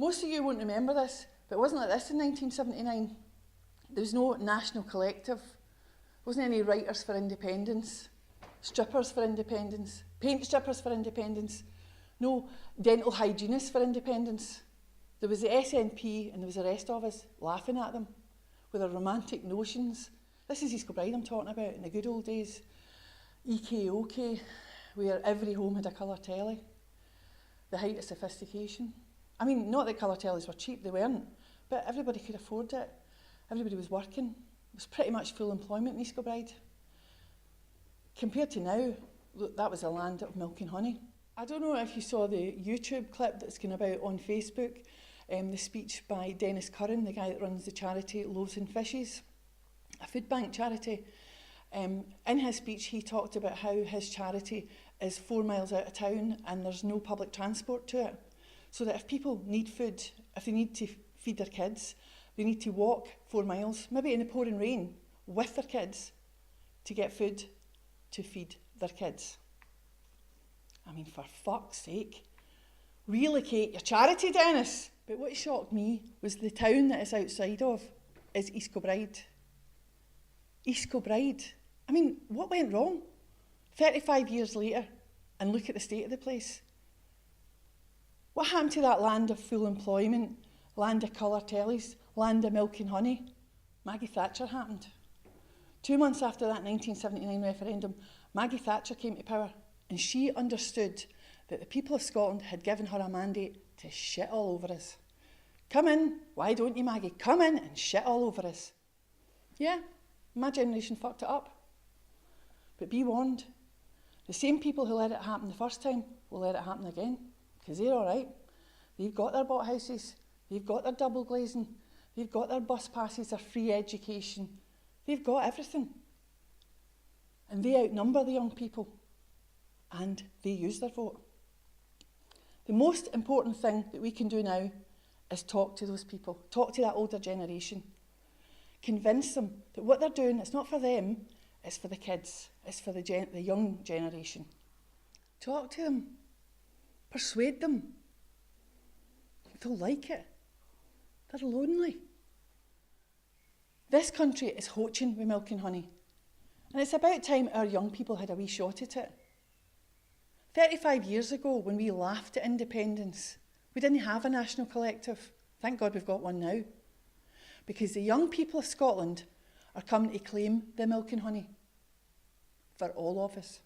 Most of you won't remember this, but it wasn't like this in 1979. There was no national collective. There wasn't any writers for independence, strippers for independence, paint strippers for independence, no dental hygienists for independence. There was the SNP and there was the rest of us laughing at them with their romantic notions. This is East Kilbride I'm talking about, in the good old days. EKOK, where every home had a colour telly. The height of sophistication. I mean, not that colour tellies were cheap, they weren't, but everybody could afford it. Everybody was working. It was pretty much full employment in East Kilbride. Compared to now, look, that was a land of milk and honey. I don't know if you saw the YouTube clip that's going about on Facebook, the speech by Dennis Curran, the guy that runs the charity Loaves and Fishes, a food bank charity. In his speech, he talked about how his charity is 4 miles out of town and there's no public transport to it. So that if people need food, if they need to feed their kids, they need to walk 4 miles, maybe in the pouring rain, with their kids, to get food to feed their kids. I mean, for fuck's sake, relocate your charity, Dennis. But what shocked me was the town that it's outside of is East Kilbride. East Kilbride. I mean, what went wrong? 35 years later, and look at the state of the place. What happened to that land of full employment, land of colour tellies, land of milk and honey? Maggie Thatcher happened. 2 months after that 1979 referendum, Maggie Thatcher came to power, and she understood that the people of Scotland had given her a mandate to shit all over us. Come in, why don't you, Maggie? Come in and shit all over us. Yeah, my generation fucked it up. But be warned, the same people who let it happen the first time will let it happen again, because they're all right. They've got their bought houses, they've got their double glazing, they've got their bus passes, their free education, they've got everything. And they outnumber the young people, and they use their vote. The most important thing that we can do now is talk to those people, talk to that older generation. Convince them that what they're doing, it's not for them, it's for the kids, it's for the young generation. Talk to them, persuade them. They'll like it. They're lonely. This country is hoaching with milk and honey, and it's about time our young people had a wee shot at it. 35 years ago, when we laughed at independence, we didn't have a national collective. Thank God we've got one now. Because the young people of Scotland are coming to claim the milk and honey for all of us.